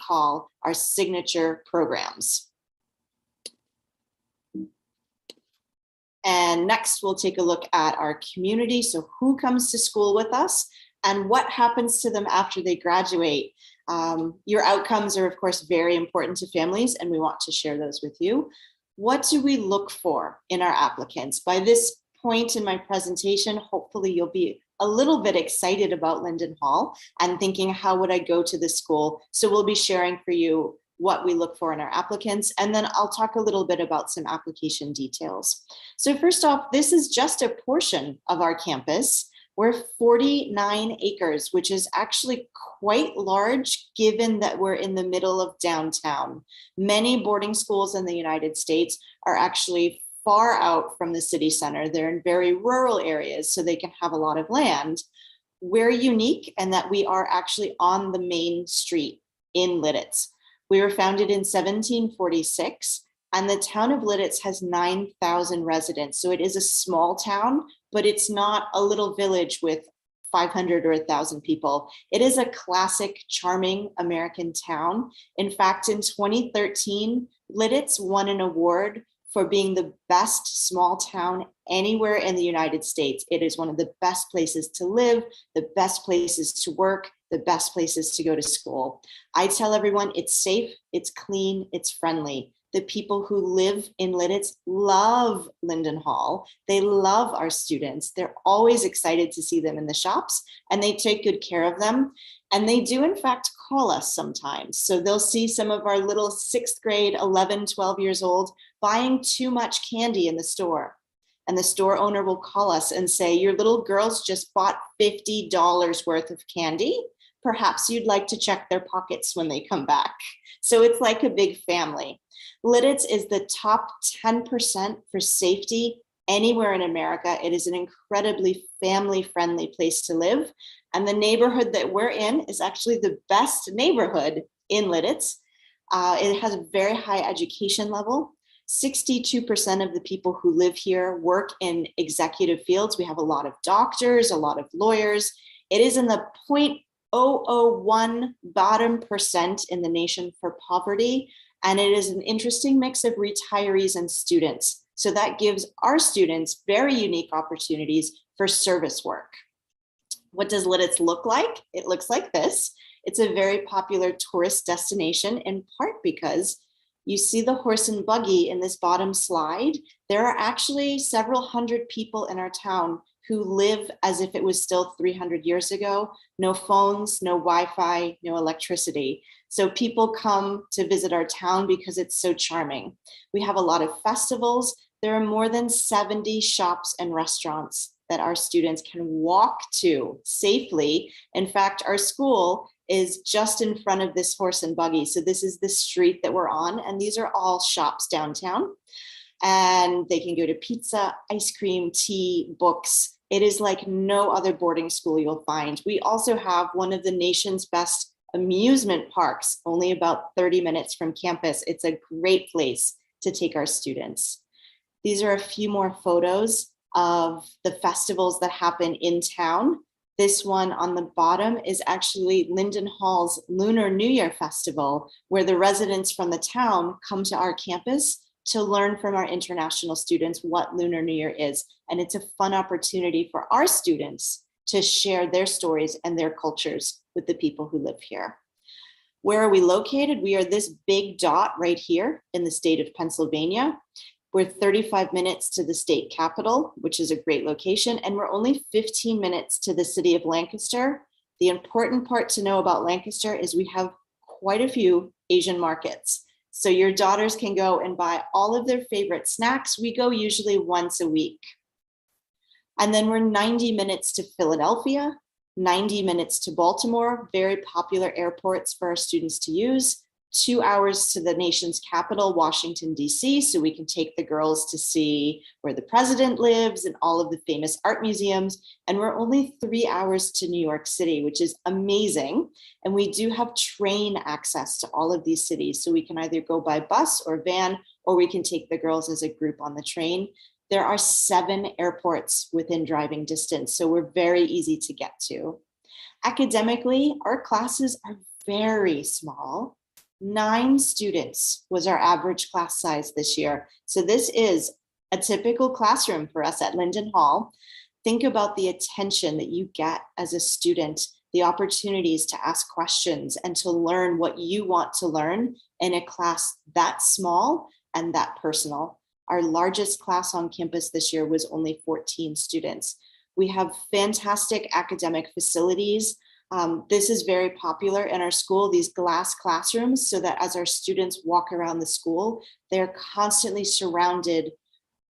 call our signature programs. And next, we'll take a look at our community. So who comes to school with us and what happens to them after they graduate? Your outcomes are, of course, very important to families, and we want to share those with you. What do we look for in our applicants? By this point in my presentation, hopefully you'll be a little bit excited about Linden Hall and thinking, how would I go to this school? So we'll be sharing for you what we look for in our applicants, and then I'll talk a little bit about some application details. So first off, this is just a portion of our campus. We're 49 acres, which is actually quite large given that we're in the middle of downtown. Many boarding schools in the United States are actually far out from the city center. They're in very rural areas, so they can have a lot of land. We're unique in that we are actually on the main street in Lidditz. We were founded in 1746, and the town of Lidditz has 9,000 residents. So it is a small town, but it's not a little village with 500 or 1,000 people. It is a classic, charming American town. In fact, in 2013, Lidditz won an award for being the best small town anywhere in the United States. It is one of the best places to live, the best places to work, the best places to go to school. I tell everyone it's safe, it's clean, it's friendly. The people who live in Lidditz love Linden Hall. They love our students. They're always excited to see them in the shops, and they take good care of them. And they do, in fact, call us sometimes. So they'll see some of our little 6th grade, 11, 12 years old, buying too much candy in the store. And the store owner will call us and say, your little girls just bought $50 worth of candy. Perhaps you'd like to check their pockets when they come back. So it's like a big family. Lidditz is the top 10% for safety anywhere in America. It is an incredibly family-friendly place to live. And the neighborhood that we're in is actually the best neighborhood in Lidditz. It has a very high education level. 62% of the people who live here work in executive fields. We have a lot of doctors, a lot of lawyers. It is in the 0.001 bottom percent in the nation for poverty. And it is an interesting mix of retirees and students. So that gives our students very unique opportunities for service work. What does Lidditz look like? It looks like this. It's a very popular tourist destination, in part because you see the horse and buggy in this bottom slide. There are actually several hundred people in our town who live as if it was still 300 years ago. No phones, no Wi-Fi, no electricity. So people come to visit our town because it's so charming. We have a lot of festivals. There are more than 70 shops and restaurants that our students can walk to safely. In fact, our school is just in front of this horse and buggy. So this is the street that we're on, and these are all shops downtown. And they can go to pizza, ice cream, tea, books. It is like no other boarding school you'll find. We also have one of the nation's best amusement parks, only about 30 minutes from campus. It's a great place to take our students. These are a few more photos of the festivals that happen in town. This one on the bottom is actually Linden Hall's Lunar New Year Festival, where the residents from the town come to our campus to learn from our international students what Lunar New Year is. And it's a fun opportunity for our students to share their stories and their cultures with the people who live here. Where are we located? We are this big dot right here in the state of Pennsylvania. We're 35 minutes to the state capital, which is a great location, and we're only 15 minutes to the city of Lancaster. The important part to know about Lancaster is we have quite a few Asian markets. So your daughters can go and buy all of their favorite snacks. We go usually once a week. And then we're 90 minutes to Philadelphia, 90 minutes to Baltimore, very popular airports for our students to use. 2 hours to the nation's capital, Washington, D.C., so we can take the girls to see where the president lives and all of the famous art museums. And we're only 3 hours to New York City, which is amazing. And we do have train access to all of these cities, so we can either go by bus or van, or we can take the girls as a group on the train. There are 7 airports within driving distance, so we're very easy to get to. Academically, our classes are very small. 9 students was our average class size this year. So this is a typical classroom for us at Linden Hall. Think about the attention that you get as a student, the opportunities to ask questions and to learn what you want to learn in a class that small and that personal. Our largest class on campus this year was only 14 students. We have fantastic academic facilities. This is very popular in our school, these glass classrooms, so that as our students walk around the school, they're constantly surrounded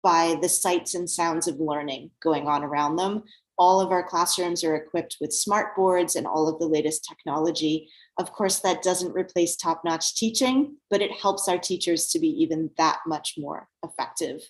by the sights and sounds of learning going on around them. All of our classrooms are equipped with smart boards and all of the latest technology. Of course, that doesn't replace top-notch teaching, but it helps our teachers to be even that much more effective.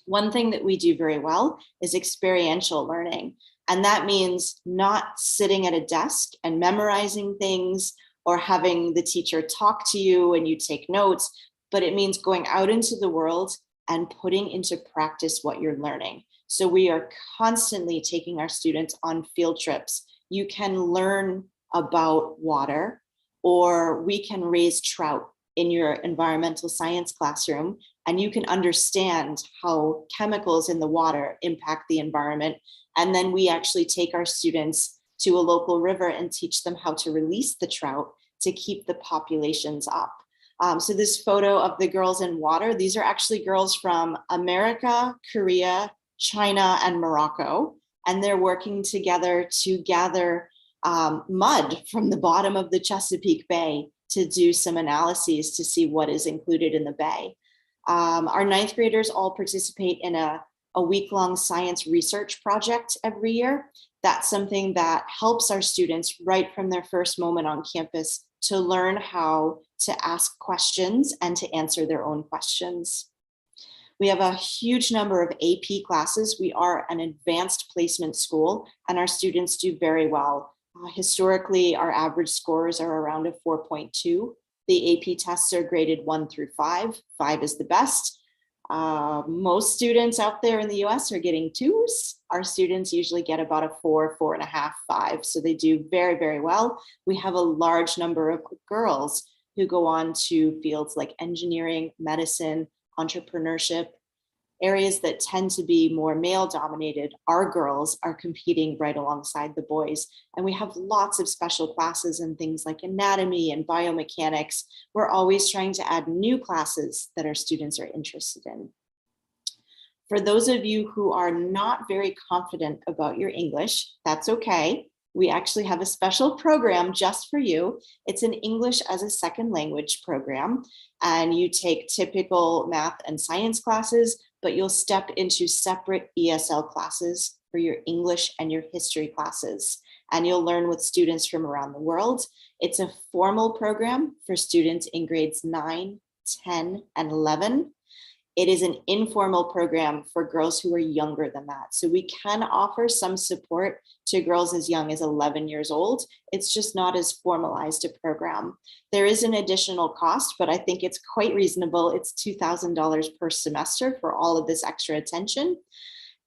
One thing that we do very well is experiential learning. And that means not sitting at a desk and memorizing things or having the teacher talk to you and you take notes, but it means going out into the world and putting into practice what you're learning. So we are constantly taking our students on field trips. You can learn about water, or we can raise trout in your environmental science classroom, and you can understand how chemicals in the water impact the environment. And then we actually take our students to a local river and teach them how to release the trout to keep the populations up. So this photo of the girls in water, these are actually girls from America, Korea, China, and Morocco. And they're working together to gather mud from the bottom of the Chesapeake Bay to do some analyses to see what is included in the bay. Our 9th graders all participate in a week-long science research project every year. That's something that helps our students right from their first moment on campus to learn how to ask questions and to answer their own questions. We have a huge number of AP classes. We are an advanced placement school, and our students do very well. Historically, our average scores are around a 4.2. The AP tests are graded 1 through 5. 5 is the best. Most students out there in the US are getting 2s. Our students usually get about a 4, 4.5, 5. So they do very, very well. We have a large number of girls who go on to fields like engineering, medicine, entrepreneurship. Areas that tend to be more male dominated, our girls are competing right alongside the boys. And we have lots of special classes in things like anatomy and biomechanics. We're always trying to add new classes that our students are interested in. For those of you who are not very confident about your English, that's okay. We actually have a special program just for you. It's an English as a second language program, and you take typical math and science classes, but you'll step into separate ESL classes for your English and your history classes. And you'll learn with students from around the world. It's a formal program for students in grades 9, 10, and 11. It is an informal program for girls who are younger than that. So we can offer some support to girls as young as 11 years old. It's just not as formalized a program. There is an additional cost, but I think it's quite reasonable. It's $2,000 per semester for all of this extra attention.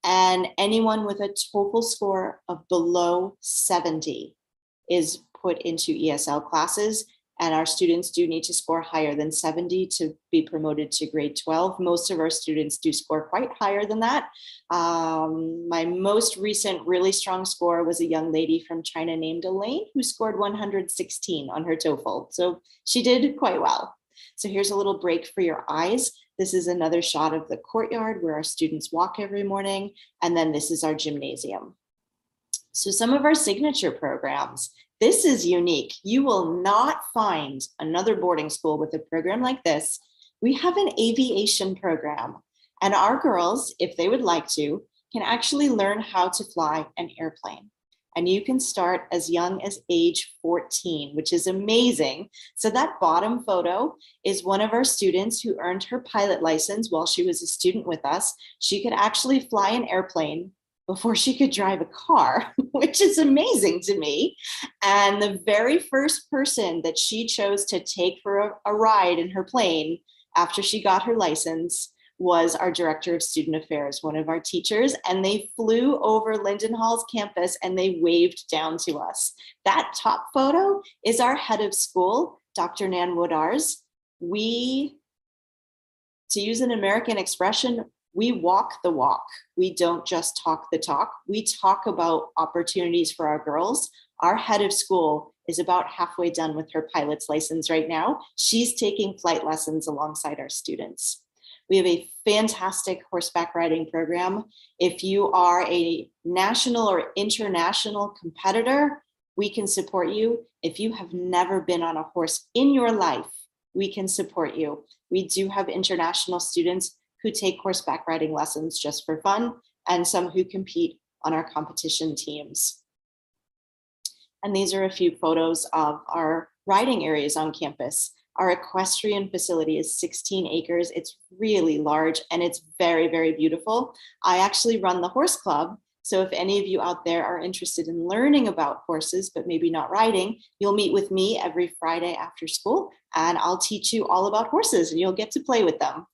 And anyone with a TOEFL score of below 70 is put into ESL classes. And our students do need to score higher than 70 to be promoted to grade 12. Most of our students do score quite higher than that. My most recent really strong score was a young lady from China named Elaine, who scored 116 on her TOEFL. So she did quite well. So here's a little break for your eyes. This is another shot of the courtyard where our students walk every morning. And then this is our gymnasium. So some of our signature programs. This is unique. You will not find another boarding school with a program like this. We have an aviation program, and our girls, if they would like to, can actually learn how to fly an airplane. And you can start as young as age 14, which is amazing. So that bottom photo is one of our students who earned her pilot license while she was a student with us. She could actually fly an airplane before she could drive a car, which is amazing to me. And the very first person that she chose to take for a ride in her plane after she got her license was our director of student affairs, one of our teachers, and they flew over Linden Hall's campus and they waved down to us. That top photo is our head of school. Dr. Nan Wodars, we, to use an American expression, we walk the walk. We don't just talk the talk. We talk about opportunities for our girls. Our head of school is about halfway done with her pilot's license right now. She's taking flight lessons alongside our students. We have a fantastic horseback riding program. If you are a national or international competitor, we can support you. If you have never been on a horse in your life, we can support you. We do have international students who take horseback riding lessons just for fun, and some who compete on our competition teams. And these are a few photos of our riding areas on campus. Our equestrian facility is 16 acres. It's really large and it's very, very beautiful. I actually run the horse club. So if any of you out there are interested in learning about horses, but maybe not riding, you'll meet with me every Friday after school, and I'll teach you all about horses and you'll get to play with them.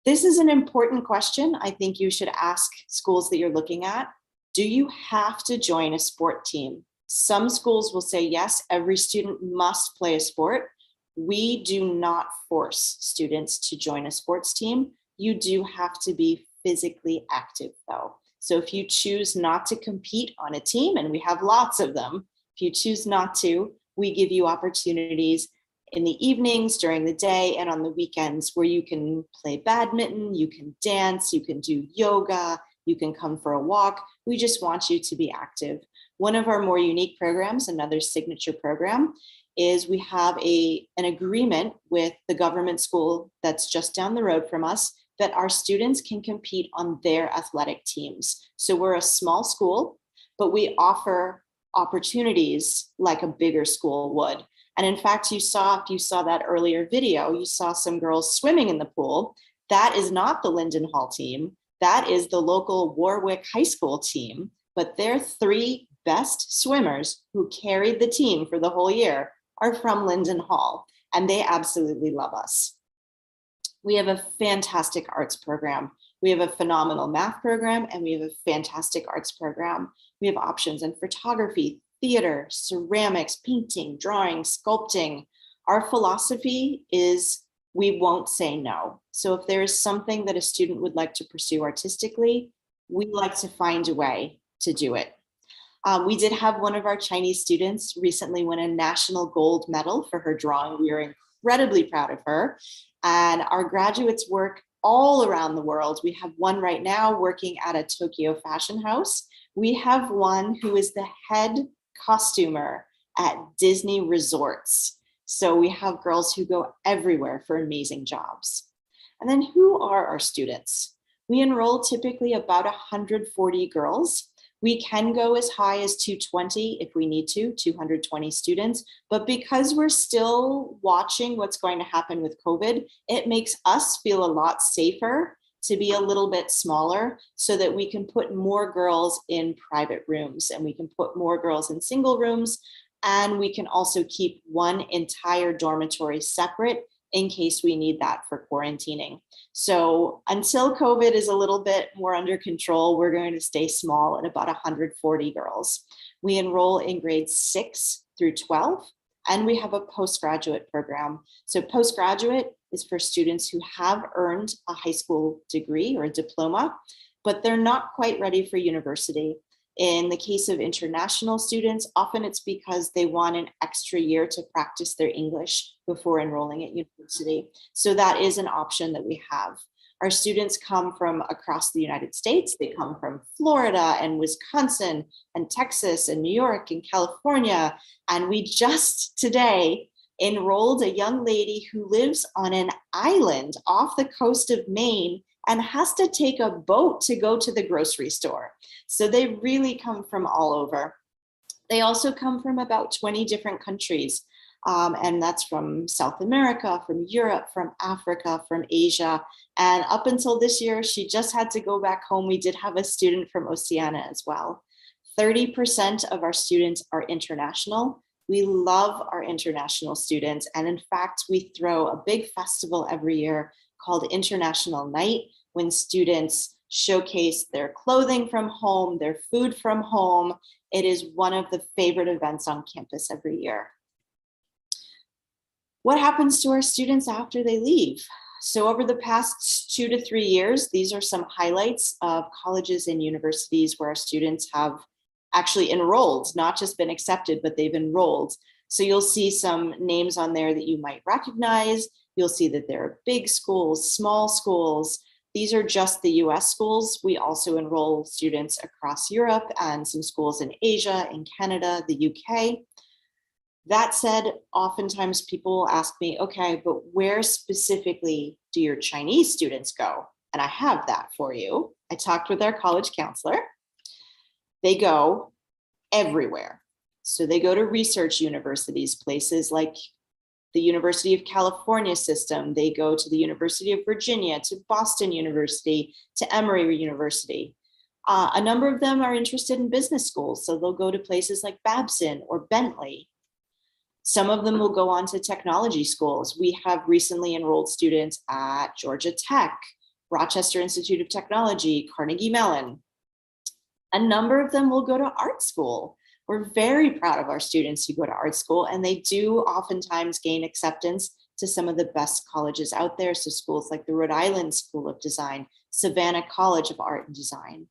This is an important question I think you should ask schools that you're looking at. Do you have to join a sport team? Some schools will say, yes, every student must play a sport. We do not force students to join a sports team. You do have to be physically active though. So if you choose not to compete on a team, and we have lots of them, if you choose not to, we give you opportunities in the evenings, during the day, and on the weekends where you can play badminton, you can dance, you can do yoga, you can come for a walk. We just want you to be active. One of our more unique programs, another signature program, is we have an agreement with the government school that's just down the road from us that our students can compete on their athletic teams. So we're a small school, but we offer opportunities like a bigger school would. And in fact, if you saw that earlier video, you saw some girls swimming in the pool. That is not the Linden Hall team. That is the local Warwick High School team, but their 3 best swimmers who carried the team for the whole year are from Linden Hall, and they absolutely love us. We have a fantastic arts program. We have a phenomenal math program, and we have a fantastic arts program. We have options in photography, theater, ceramics, painting, drawing, sculpting. Our philosophy is we won't say no. So if there is something that a student would like to pursue artistically, we like to find a way to do it. We did have one of our Chinese students recently win a national gold medal for her drawing. We are incredibly proud of her. And our graduates work all around the world. We have one right now working at a Tokyo fashion house. We have one who is the head costumer at Disney resorts. So we have girls who go everywhere for amazing jobs. And then who are our students? We enroll typically about 140 girls. We can go as high as 220 if we need to, 220 students. But because we're still watching what's going to happen with COVID, it makes us feel a lot safer to be a little bit smaller so that we can put more girls in private rooms and we can put more girls in single rooms. And we can also keep one entire dormitory separate in case we need that for quarantining. So until COVID is a little bit more under control, we're going to stay small at about 140 girls. We enroll in grades 6 through 12, and we have a postgraduate program. So postgraduate is for students who have earned a high school degree or a diploma, but they're not quite ready for university. In the case of international students, often it's because they want an extra year to practice their English before enrolling at university. So that is an option that we have. Our students come from across the United States. They come from Florida and Wisconsin and Texas and New York and California. And we just today enrolled a young lady who lives on an island off the coast of Maine and has to take a boat to go to the grocery store. So they really come from all over. They also come from about 20 different countries. And that's from South America, from Europe, from Africa, from Asia. And up until this year, she just had to go back home. We did have a student from Oceania as well. 30% of our students are international. We love our international students. And in fact, we throw a big festival every year called International Night, when students showcase their clothing from home, their food from home. It is one of the favorite events on campus every year. What happens to our students after they leave? So over the past 2 to 3 years, these are some highlights of colleges and universities where our students have actually enrolled, not just been accepted, but they've enrolled. So you'll see some names on there that you might recognize. You'll see that there are big schools, small schools. These are just the US schools. We also enroll students across Europe and some schools in Asia, in Canada, the UK. That said, oftentimes people ask me, okay, but where specifically do your Chinese students go? And I have that for you. I talked with our college counselor. They go everywhere. So they go to research universities, places like the University of California system. They go to the University of Virginia, to Boston University, to Emory University. A number of them are interested in business schools, so they'll go to places like Babson or Bentley. Some of them will go on to technology schools. We have recently enrolled students at Georgia Tech, Rochester Institute of Technology, Carnegie Mellon. A number of them will go to art school. We're very proud of our students who go to art school, and they do oftentimes gain acceptance to some of the best colleges out there. So schools like the Rhode Island School of Design, Savannah College of Art and Design.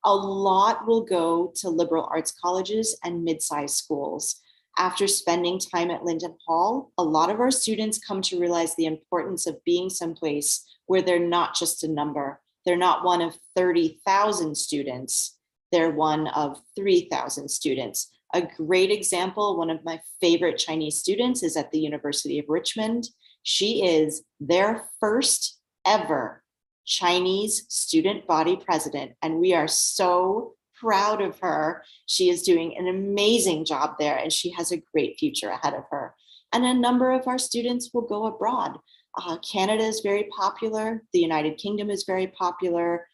A lot will go to liberal arts colleges and mid-sized schools. After spending time at Linden Hall, a lot of our students come to realize the importance of being someplace where they're not just a number. They're not one of 30,000 students. They're one of 3,000 students. A great example, one of my favorite Chinese students is at the University of Richmond. She is their first ever Chinese student body president, and we are so proud of her. She is doing an amazing job there, and she has a great future ahead of her. And a number of our students will go abroad. Canada is very popular. The United Kingdom is very popular.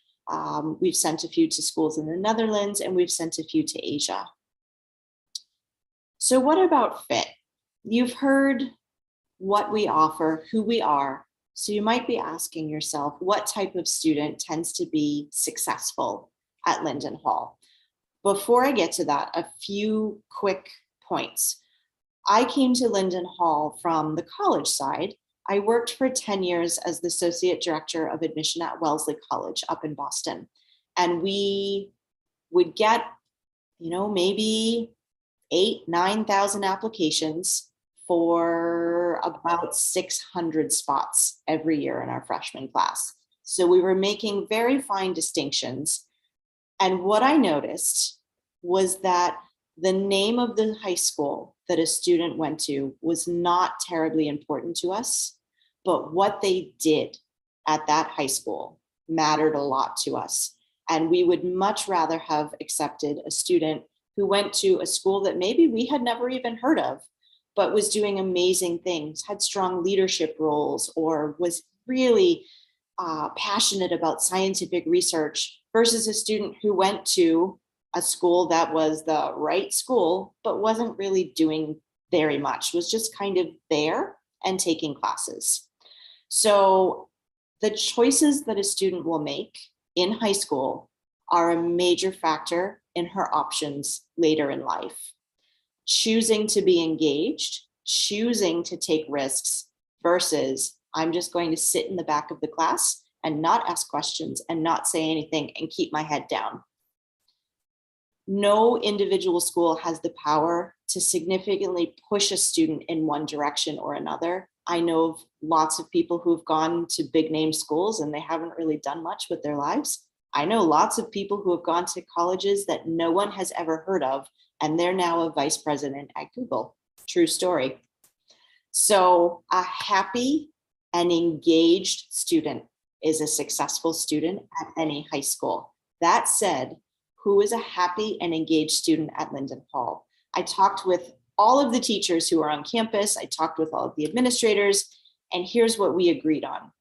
We've sent a few to schools in the Netherlands, and we've sent a few to Asia. So what about fit? You've heard what we offer, who we are. So you might be asking yourself, what type of student tends to be successful at Linden Hall? Before I get to that, a few quick points. I came to Linden Hall from the college side. I worked for 10 years as the Associate Director of Admission at Wellesley College up in Boston. And we would get, maybe 8,000, 9,000 applications for about 600 spots every year in our freshman class. So we were making very fine distinctions. And what I noticed was that the name of the high school that a student went to was not terribly important to us, but what they did at that high school mattered a lot to us. And we would much rather have accepted a student who went to a school that maybe we had never even heard of, but was doing amazing things, had strong leadership roles, or was really passionate about scientific research, versus a student who went to a school that was the right school, but wasn't really doing very much, was just kind of there and taking classes. So the choices that a student will make in high school are a major factor in her options later in life. Choosing to be engaged, choosing to take risks versus I'm just going to sit in the back of the class and not ask questions and not say anything and keep my head down. No individual school has the power to significantly push a student in one direction or another. I know of lots of people who've gone to big name schools and they haven't really done much with their lives. I know lots of people who have gone to colleges that no one has ever heard of, and they're now a vice president at Google. True story. So a happy and engaged student is a successful student at any high school. That said, who is a happy and engaged student at Linden Hall? I talked with all of the teachers who are on campus. I talked with all of the administrators, and here's what we agreed on.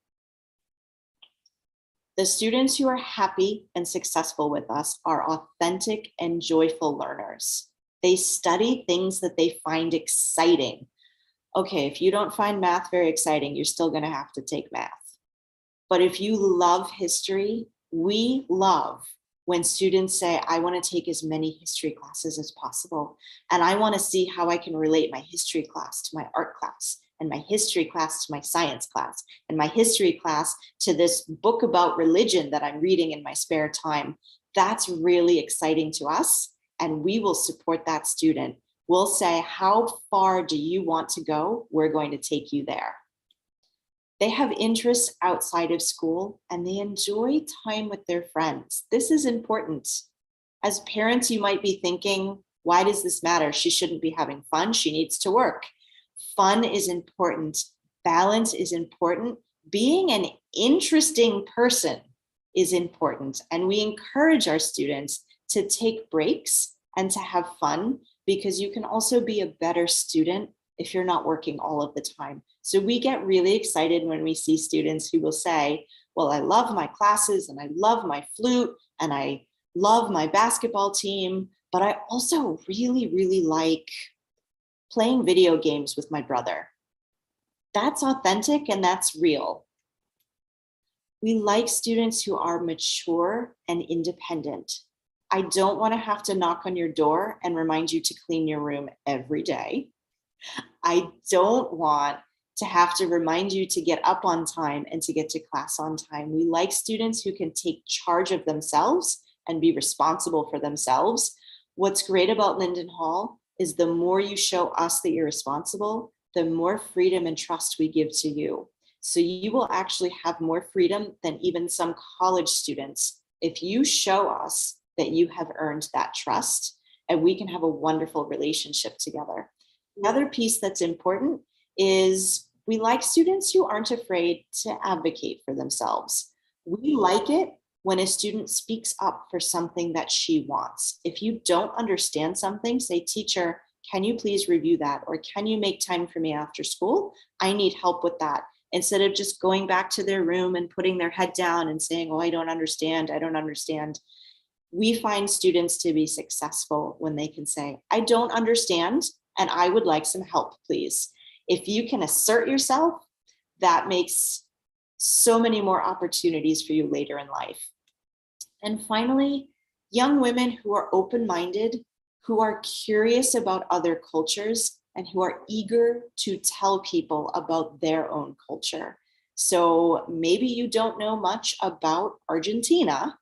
The students who are happy and successful with us are authentic and joyful learners. They study things that they find exciting. Okay, if you don't find math very exciting, you're still going to have to take math. But if you love history, we love when students say, I want to take as many history classes as possible. And I want to see how I can relate my history class to my art class and my history class to my science class, and my history class to this book about religion that I'm reading in my spare time. That's really exciting to us, and we will support that student. We'll say, how far do you want to go? We're going to take you there. They have interests outside of school, and they enjoy time with their friends. This is important. As parents, you might be thinking, why does this matter? She shouldn't be having fun. She needs to work. Fun is important. Balance is important. Being an interesting person is important. And we encourage our students to take breaks and to have fun, because you can also be a better student if you're not working all of the time. So we get really excited when we see students who will say, well, I love my classes and I love my flute and I love my basketball team, but I also really, really like playing video games with my brother. That's authentic and that's real. We like students who are mature and independent. I don't want to have to knock on your door and remind you to clean your room every day. I don't want to have to remind you to get up on time and to get to class on time. We like students who can take charge of themselves and be responsible for themselves. What's great about Linden Hall is the more you show us that you're responsible, the more freedom and trust we give to you. So you will actually have more freedom than even some college students if you show us that you have earned that trust, and we can have a wonderful relationship together. Another piece that's important is we like students who aren't afraid to advocate for themselves. We like it when a student speaks up for something that she wants. If you don't understand something, say, teacher, can you please review that? Or can you make time for me after school? I need help with that. Instead of just going back to their room and putting their head down and saying, oh, I don't understand. We find students to be successful when they can say, I don't understand, and I would like some help, please. If you can assert yourself, that makes so many more opportunities for you later in life. And finally, young women who are open-minded, who are curious about other cultures, and who are eager to tell people about their own culture. So maybe you don't know much about Argentina,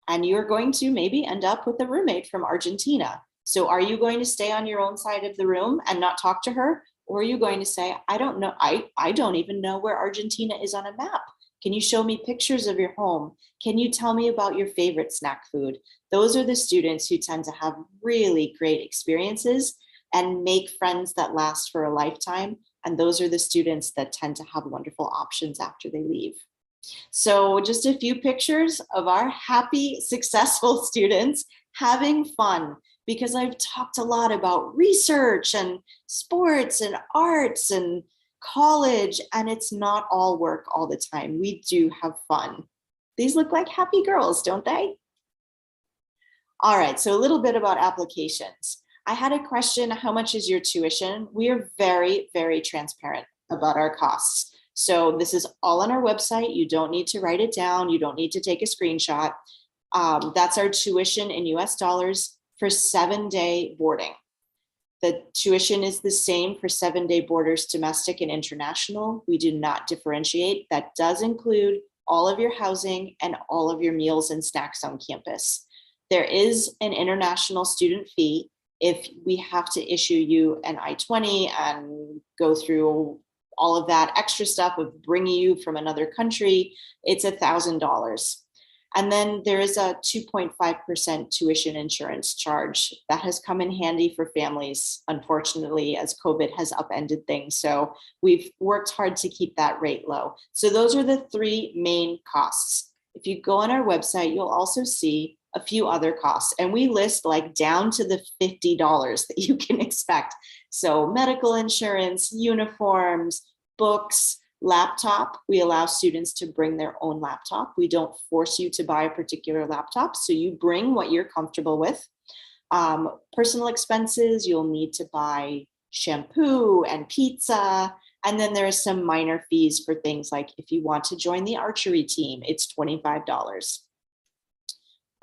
and you're going to maybe end up with a roommate from Argentina. So are you going to stay on your own side of the room and not talk to her? Or are you going to say, I don't know, I don't even know where Argentina is on a map. Can you show me pictures of your home? Can you tell me about your favorite snack food? Those are the students who tend to have really great experiences and make friends that last for a lifetime. And those are the students that tend to have wonderful options after they leave. So just a few pictures of our happy, successful students having fun, because I've talked a lot about research and sports and arts and college, and it's not all work all the time. We do have fun. These look like happy girls, don't they? All right, so a little bit about applications. I had a question, how much is your tuition? We are very, very transparent about our costs. So this is all on our website. You don't need to write it down. You don't need to take a screenshot. That's our tuition in US dollars for 7-day boarding. The tuition is the same for 7-day boarders, domestic and international. We do not differentiate. That does include all of your housing and all of your meals and snacks on campus. There is an international student fee if we have to issue you an I-20 and go through all of that extra stuff of bringing you from another country. It's $1,000. And then there is a 2.5% tuition insurance charge that has come in handy for families, unfortunately, as COVID has upended things. So we've worked hard to keep that rate low. So those are the three main costs. If you go on our website, you'll also see a few other costs, and we list like down to the $50 that you can expect. So medical insurance, uniforms, books, laptop. We allow students to bring their own laptop. We don't force you to buy a particular laptop, so you bring what you're comfortable with. Personal expenses, you'll need to buy shampoo and pizza. And then there are some minor fees for things like if you want to join the archery team, it's $25.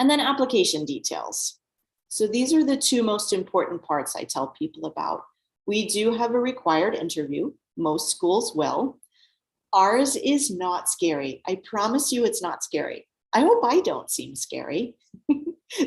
And then application details. So these are the two most important parts I tell people about. We do have a required interview. Most schools will. Ours is not scary. I promise you it's not scary. I hope I don't seem scary.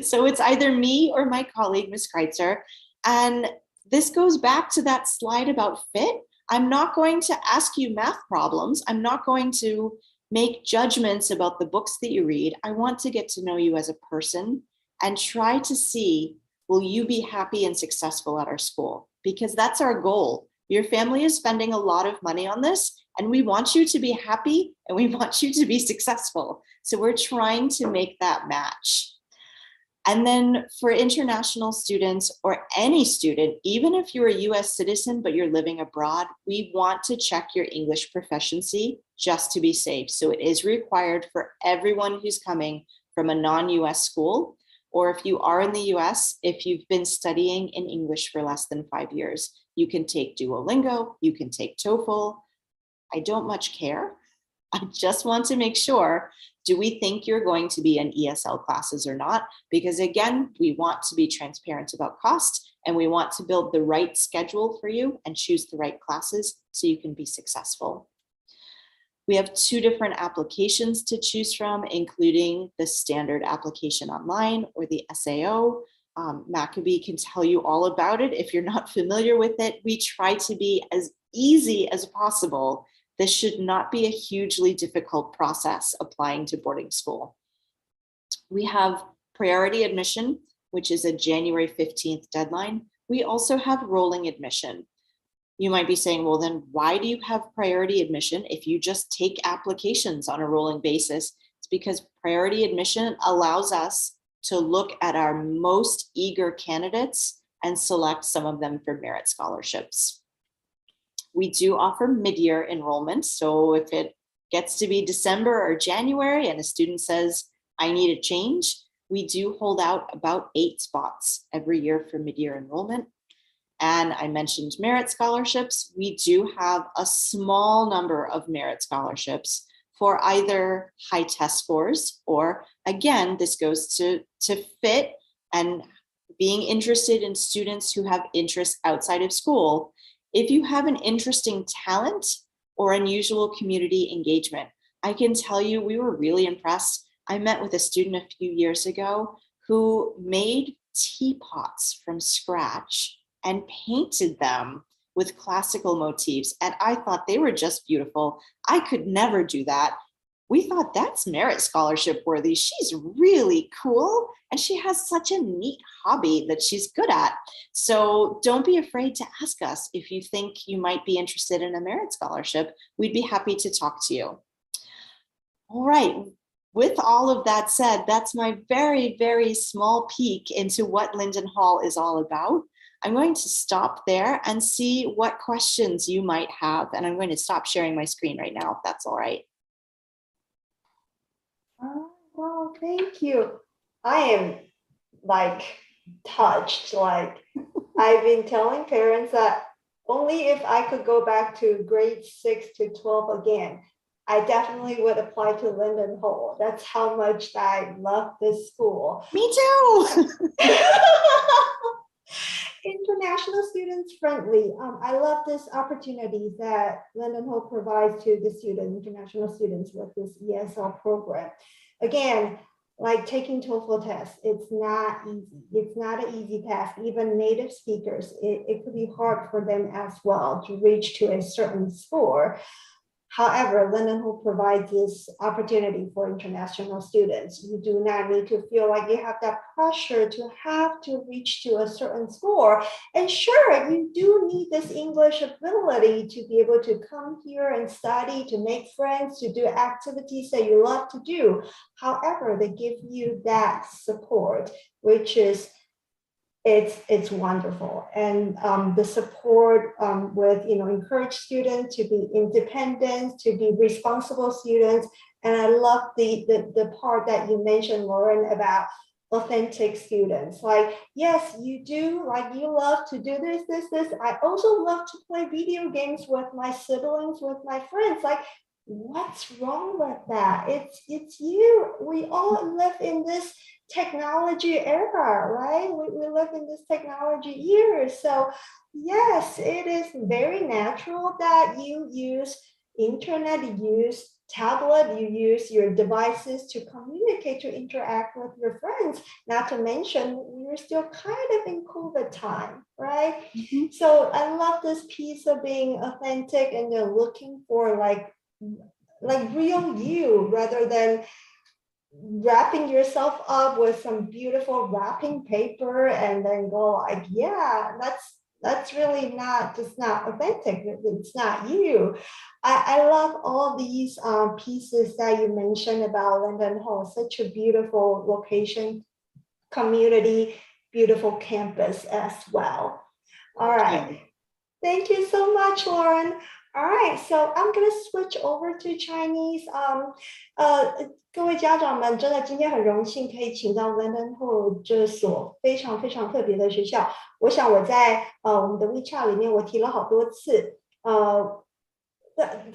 So it's either me or my colleague, Ms. Kreitzer. And this goes back to that slide about fit. I'm not going to ask you math problems. I'm not going to make judgments about the books that you read. I want to get to know you as a person and try to see, will you be happy and successful at our school? Because that's our goal. Your family is spending a lot of money on this, and we want you to be happy and we want you to be successful. So we're trying to make that match. And then for international students or any student, even if you're a US citizen but you're living abroad, we want to check your English proficiency just to be safe. So it is required for everyone who's coming from a non-US school, or if you are in the US, if you've been studying in English for less than 5 years, you can take Duolingo, you can take TOEFL. I don't much care. I just want to make sure, do we think you're going to be in ESL classes or not? Because again, we want to be transparent about cost, and we want to build the right schedule for you and choose the right classes so you can be successful. We have 2 different applications to choose from, including the standard application online or the SAO. Maccabee can tell you all about it. If you're not familiar with it, we try to be as easy as possible. This should not be a hugely difficult process applying to boarding school. We have priority admission, which is a January 15th deadline. We also have rolling admission. You might be saying, well, then why do you have priority admission if you just take applications on a rolling basis? It's because priority admission allows us to look at our most eager candidates and select some of them for merit scholarships. We do offer mid-year enrollment. So if it gets to be December or January and a student says, I need a change, we do hold out about 8 spots every year for mid-year enrollment. And I mentioned merit scholarships. We do have a small number of merit scholarships for either high test scores, or again, this goes to fit and being interested in students who have interests outside of school. If you have an interesting talent or unusual community engagement, I can tell you we were really impressed. I met with a student a few years ago who made teapots from scratch and painted them with classical motifs. And I thought they were just beautiful. I could never do that. We thought that's merit scholarship worthy. She's really cool. And she has such a neat hobby that she's good at. So don't be afraid to ask us if you think you might be interested in a merit scholarship. We'd be happy to talk to you. All right. With all of that said, that's my very, very small peek into what Linden Hall is all about. I'm going to stop there and see what questions you might have. And I'm going to stop sharing my screen right now, if that's all right. Well, thank you. I am like touched. Like I've been telling parents that only if I could go back to grade 6 to 12 again, I definitely would apply to Linden Hall. That's how much I love this school. Me too. International students friendly. I love this opportunity that Linden Hall provides to the international students with this ESL program. Again, like taking TOEFL tests, it's not easy. It's not an easy task. Even native speakers, it could be hard for them as well to reach to a certain score. However, Linden Hall provides this opportunity for international students. You do not need to feel like you have that pressure to have to reach to a certain score. And sure, you do need this English ability to be able to come here and study, to make friends, to do activities that you love to do. However, they give you that support, which is it's wonderful. And the support with, encourage students to be independent, to be responsible students. And I love the part that you mentioned, Lauren, about authentic students. Like, yes, you do, like you love to do this. I also love to play video games with my siblings, with my friends. Like, What's wrong with that? It's you. We all live in this technology era, right? We live in this technology era. So yes, it is very natural that you use internet, you use tablet, you use your devices to communicate, to interact with your friends. Not to mention, we're still kind of in COVID time, right? Mm-hmm. So I love this piece of being authentic and then looking for like real you rather than wrapping yourself up with some beautiful wrapping paper and then go like, yeah, that's really not, just not authentic. It's not you. I love all these pieces that you mentioned about Linden Hall, such a beautiful location, community, beautiful campus as well. All right. Thank you so much, Lauren. All right, so I'm going to switch over to Chinese. 各位家长们，真的今天很荣幸可以请到 Linden Hall 这所非常非常特别的学校。我想我在我们的 WeChat 里面我提了好多次，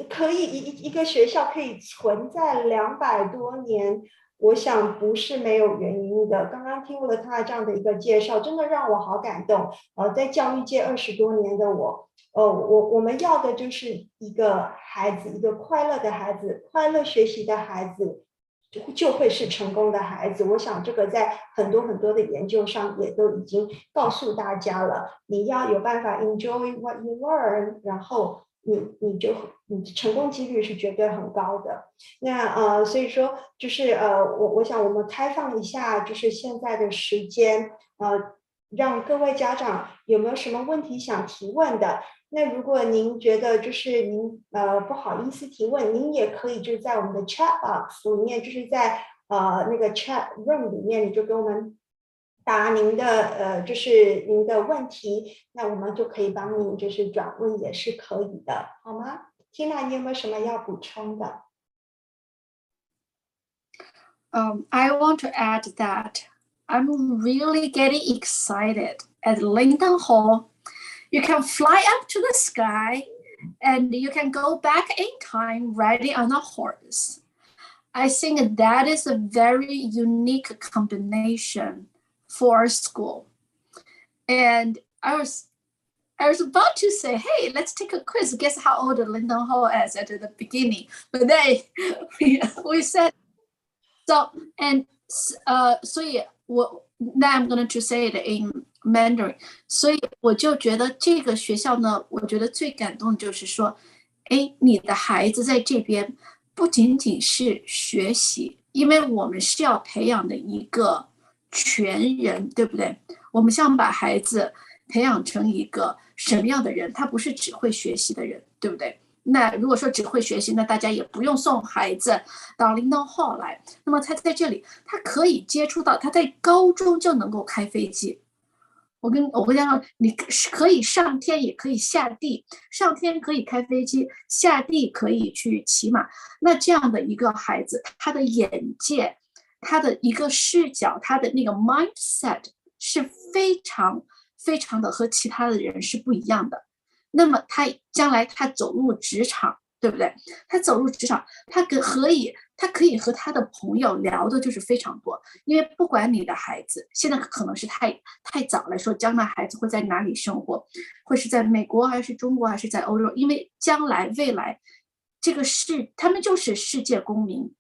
可以一个学校可以存在200多年。我想不是没有原因的。刚刚听了他这样的一个介绍，真的让我好感动。在教育界20多年的我们要的就是一个孩子，一个快乐的孩子，快乐学习的孩子就会是成功的孩子。我想这个在很多很多的研究上也都已经告诉大家了。你要有办法 enjoy what you learn， 然后你成功几率是绝对很高的。那所以说就是我想我们开放一下，就是现在的时间，让各位家长有没有什么问题想提问的？那如果您觉得就是您不好意思提问，您也可以就是在我们的 chat box 里面，就是在那个 chat room 里面，你就给我们答您的就是您的问题，那我们就可以帮您就是转问也是可以的，好吗？ Tina， 你有没有什么要补充的？ I want to add that I'm really getting excited at Linden Hall. You can fly up to the sky and you can go back in time riding on a horse. I think that is a very unique combination for our school. And I was about to say, hey, let's take a quiz. Guess how old Linden Hall is at the beginning. But then we said, so, and now I'm going to say it in Mandarin. 所以我就觉得这个学校呢，我觉得最感动就是说，哎，你的孩子在这边不仅仅是学习，因为我们是要培养的一个全人，对不对？我们想把孩子培养成一个什么样的人？他不是只会学习的人，对不对？那如果说只会学习，那大家也不用送孩子到Linden Hall来。那么他在这里，他可以接触到，他在高中就能够开飞机。我跟他说，你可以上天，也可以下地。上天可以开飞机，下地可以去骑马。那这样的一个孩子，他的眼界，他的一个视角，他的那个 mindset 是非常非常的和其他的人是不一样的。那么他将来他走入职场，对不对？他走入职场，他可以和他的朋友聊的就是非常多。因为不管你的孩子现在可能是太早来说，将来孩子会在哪里生活，会是在美国还是中国还是在欧洲？因为将来未来这个他们就是世界公民，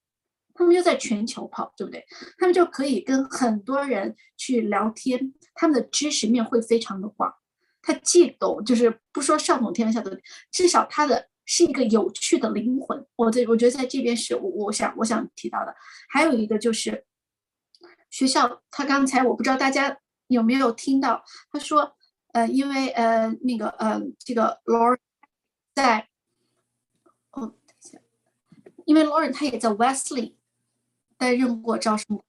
他们就在全球跑，对不对？他们就可以跟很多人去聊天，他们的知识面会非常的广。他既懂，就是不说上懂天文下懂，至少他的是一个有趣的灵魂。我觉得在这边是我想提到的。还有一个就是学校，他刚才我不知道大家有没有听到，他说因为这个 Lauren 在因为 Lauren 他也在 Wesley 担任过招生，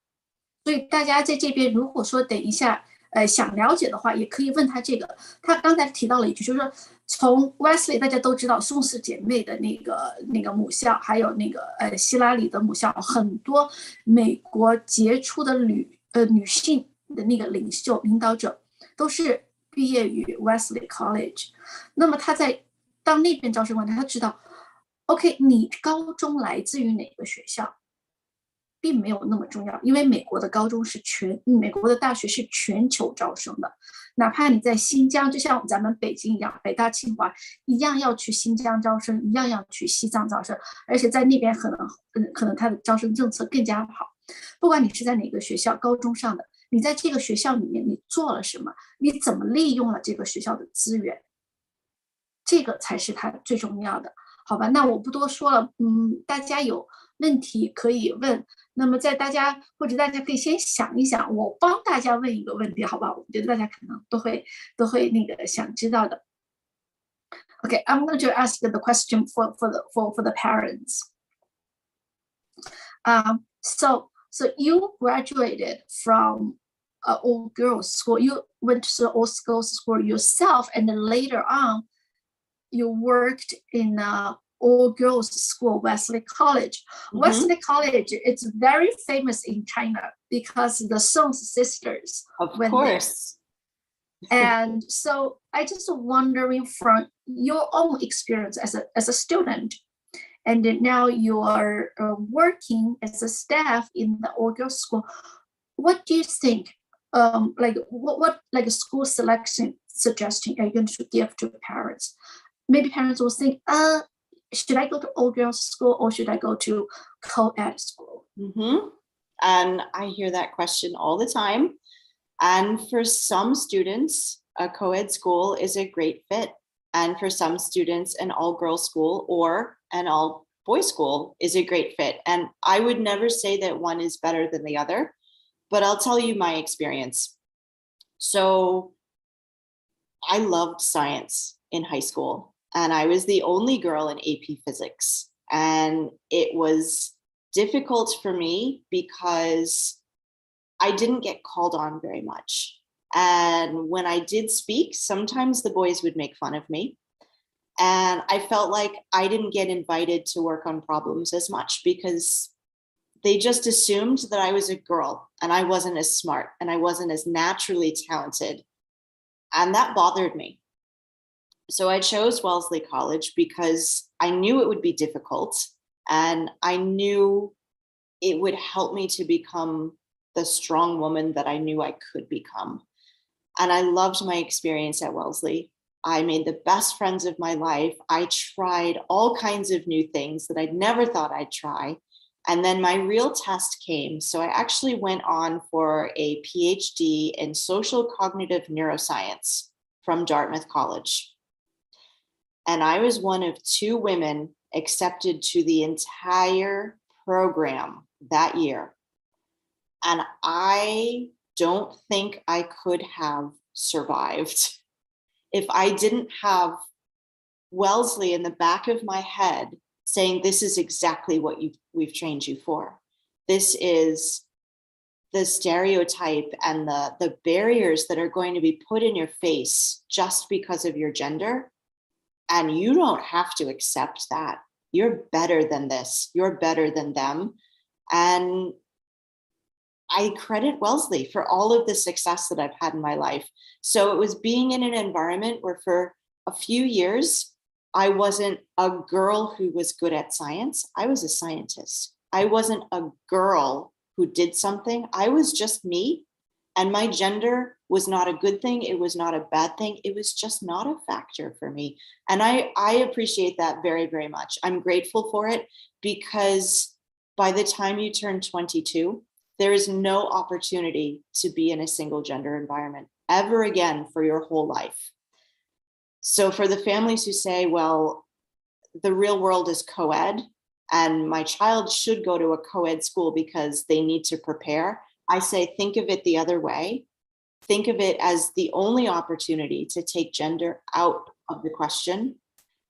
所以大家在这边如果说等一下想了解的话，也可以问他这个。他刚才提到了一句，就是说从 Wesley 大家都知道宋氏姐妹的那个母校，还有那个希拉里的母校，很多美国杰出的女性的那个领导者都是毕业于 Wesley College。那么他在当那边招生官，他知道 OK， 你高中来自于哪个学校，并没有那么重要，因为美国的高中是美国的大学是全球招生的，哪怕你在新疆，就像咱们北京一样，北大清华一样要去新疆招生，一样要去西藏招生，而且在那边可能它的招生政策更加好。不管你是在哪个学校高中上的，你在这个学校里面你做了什么，你怎么利用了这个学校的资源，这个才是它最重要的。好吧，那我不多说了，大家有问题可以问。那么大家可以先想一想，我帮大家问一个问题，好不好？我觉得大家可能都会那个想知道的。Okay, I'm going to ask the question for the parents. So you graduated from all girls school. You went to the all girls school yourself, and then later on, you worked in all girls school, Wesley College. Wesley College, it's very famous in China because the Song sisters went course there. And so I just wondering from your own experience as a student, and now you are working as a staff in the all girls school, what do you think? What like a school selection suggestion are you going to give to parents? Maybe parents will think, should I go to all girls school or should I go to co-ed school? And I hear that question all the time. And for some students, a co-ed school is a great fit. And for some students, an all-girls school or an all-boys school is a great fit. And I would never say that one is better than the other, but I'll tell you my experience. So I loved science in high school. And I was the only girl in AP physics. And it was difficult for me because I didn't get called on very much. And when I did speak, sometimes the boys would make fun of me. And I felt like I didn't get invited to work on problems as much because they just assumed that I was a girl and I wasn't as smart and I wasn't as naturally talented. And that bothered me. So I chose Wellesley College because I knew it would be difficult and I knew it would help me to become the strong woman that I knew I could become. And I loved my experience at Wellesley. I made the best friends of my life. I tried all kinds of new things that I'd never thought I'd try. And then my real test came. So I actually went on for a PhD in social cognitive neuroscience from Dartmouth College. And I was one of 2 women accepted to the entire program that year. And I don't think I could have survived if I didn't have Wellesley in the back of my head saying, this is exactly what we've trained you for. This is the stereotype and the barriers that are going to be put in your face just because of your gender. And you don't have to accept that. You're better than this. You're better than them. And I credit Wellesley for all of the success that I've had in my life. So it was being in an environment where for a few years, I wasn't a girl who was good at science. I was a scientist. I wasn't a girl who did something. I was just me. And my gender was not a good thing. It was not a bad thing. It was just not a factor for me. And I appreciate that very, very much. I'm grateful for it because by the time you turn 22, there is no opportunity to be in a single gender environment ever again for your whole life. So for the families who say, well, the real world is co-ed and my child should go to a co-ed school because they need to prepare, I say, think of it the other way. Think of it as the only opportunity to take gender out of the question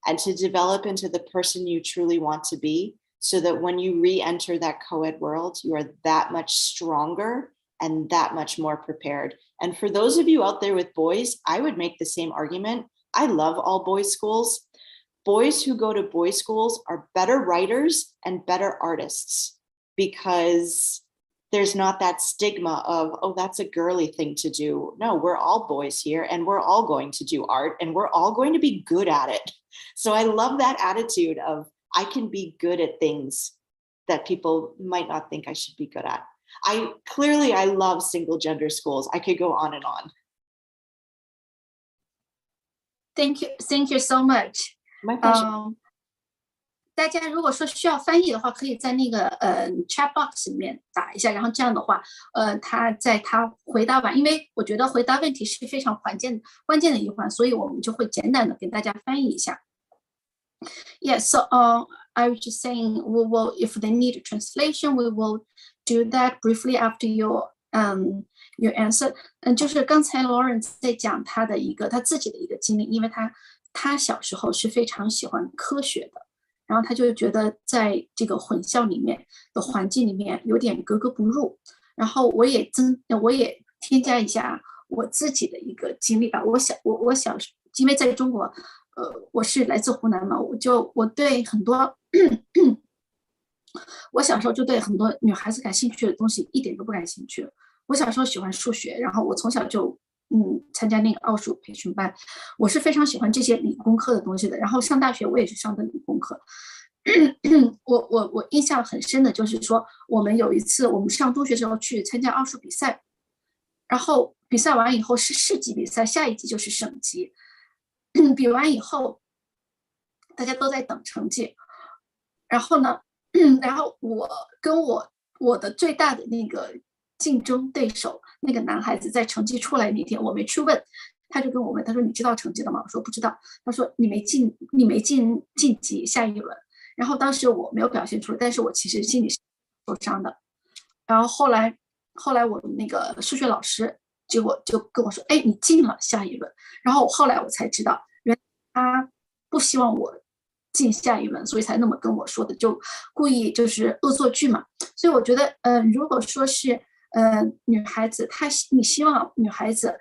and to develop into the person you truly want to be, so that when you re-enter that co-ed world, you are that much stronger and that much more prepared. And for those of you out there with boys, I would make the same argument. I love all boys schools. Boys who go to boys schools are better writers and better artists because there's not that stigma of, oh, that's a girly thing to do. No, we're all boys here and we're all going to do art and we're all going to be good at it. So I love that attitude of I can be good at things that people might not think I should be good at. I love single gender schools. I could go on and on. Thank you so much. My pleasure. 大家如果说需要翻译的话，可以在那个chat box 里面打一下，然后这样的话，他回答完，因为我觉得回答问题是非常关键的一环，所以我们就会简短的给大家翻译一下。Yeah, so I was just saying, we will, if they need a translation, we will do that briefly after your answer. 就是刚才 Lauren 在讲他自己的一个经历，因为他小时候是非常喜欢科学的。然后他就觉得在这个混校里面的环境里面有点格格不入，然后我也添加一下我自己的一个经历吧。我小时候，因为在中国，我是来自湖南嘛，我对很多我小时候就对很多女孩子感兴趣的东西一点都不感兴趣。我小时候喜欢数学，然后我从小就参加那个奥数培训班，我是非常喜欢这些理工科的东西的。然后上大学我也是上的理工科。我印象很深的就是说，我们有一次我们上中学的时候去参加奥数比赛，然后比赛完以后是市级比赛，下一级就是省级。比完以后，大家都在等成绩，然后呢，然后我跟我的最大的那个竞争对手那个男孩子在成绩出来那天，我没去问，他就跟我问，他说你知道成绩了吗？我说不知道。他说你没晋级下一轮。然后当时我没有表现出来，但是我其实心里是受伤的。然后后来我那个数学老师结果就跟我说，哎，你进了下一轮。然后后来我才知道，原来他不希望我进下一轮，所以才那么跟我说的，就故意就是恶作剧嘛。所以我觉得，如果说是女孩子，你希望女孩子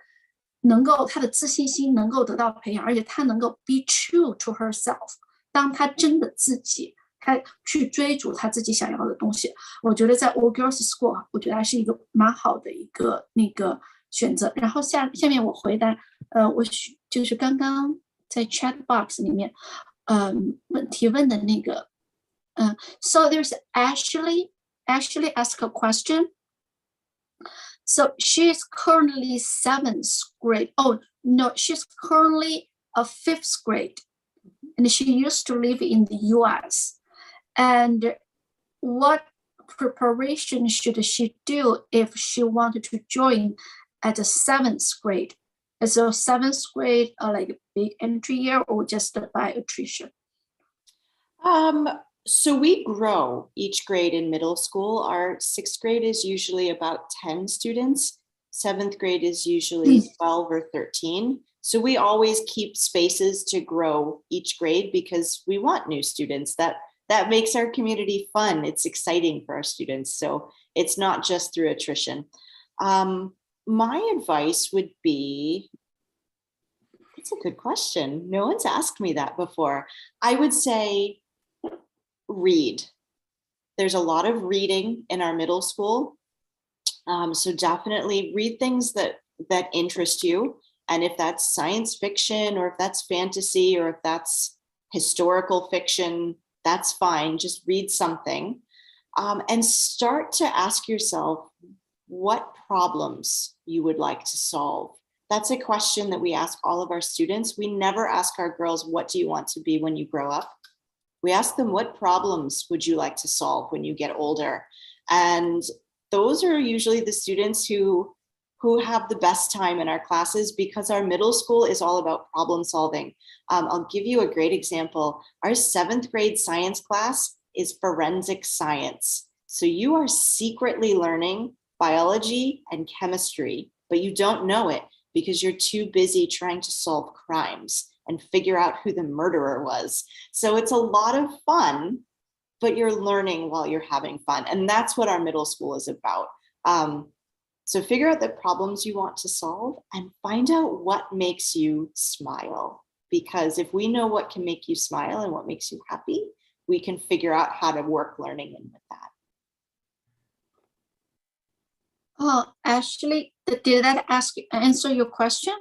能够她的自信心能够得到培养，而且她能够 be true to herself。当她真的自己，她去追逐她自己想要的东西，我觉得在 All Girls School， 我觉得还是一个蛮好的一个那个选择。然后下面我回答，我就是刚刚在 chat box 里面，提问的那个，so there's Ashley asked a question. So she is currently 7th grade. Oh no, she's currently a 5th grade. And she used to live in the US. And what preparation should she do if she wanted to join at the 7th grade? Is the 7th grade like a big entry year or just by attrition? So we grow each grade in middle school. Our 6th grade is usually about 10 students. 7th grade is usually 12 or 13. So we always keep spaces to grow each grade because we want new students. That makes our community fun. It's exciting for our students. So it's not just through attrition. My advice would be, it's a good question. No one's asked me that before. I would say read. There's a lot of reading in our middle school. So definitely read things that interest you. And if that's science fiction, or if that's fantasy, or if that's historical fiction, that's fine. Just read something and start to ask yourself what problems you would like to solve. That's a question that we ask all of our students. We never ask our girls, what do you want to be when you grow up? We ask them, what problems would you like to solve when you get older? And those are usually the students who have the best time in our classes, because our middle school is all about problem solving. I'll give you a great example. Our 7th grade science class is forensic science. So you are secretly learning biology and chemistry, but you don't know it because you're too busy trying to solve crimes and figure out who the murderer was. So it's a lot of fun, but you're learning while you're having fun. And that's what our middle school is about. So figure out the problems you want to solve and find out what makes you smile. Because if we know what can make you smile and what makes you happy, we can figure out how to work learning in with that. Oh, Ashley, did that answer your question?